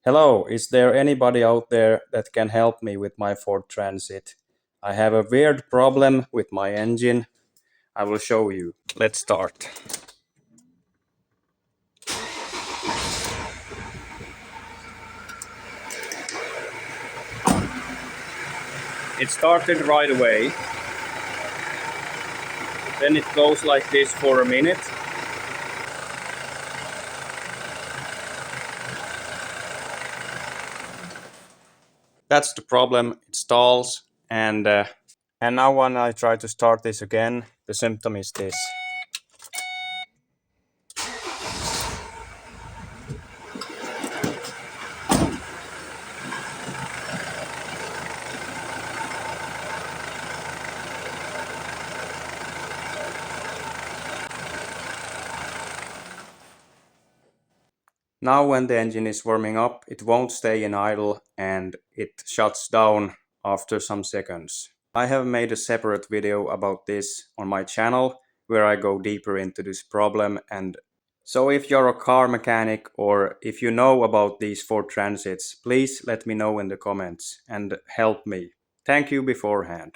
Hello, is there anybody out there that can help me with my Ford Transit? I have a weird problem with my engine. I will show you. Let's start. It started right away. Then it goes like this for a minute. That's the problem. It stalls and now when I try to start this again, the symptom is this. Now when the engine is warming up, it won't stay in idle and it shuts down after some seconds. I have made a separate video about this on my channel where I go deeper into this problem, and so if you're a car mechanic or if you know about these Ford Transits, please let me know in the comments and help me. Thank you beforehand.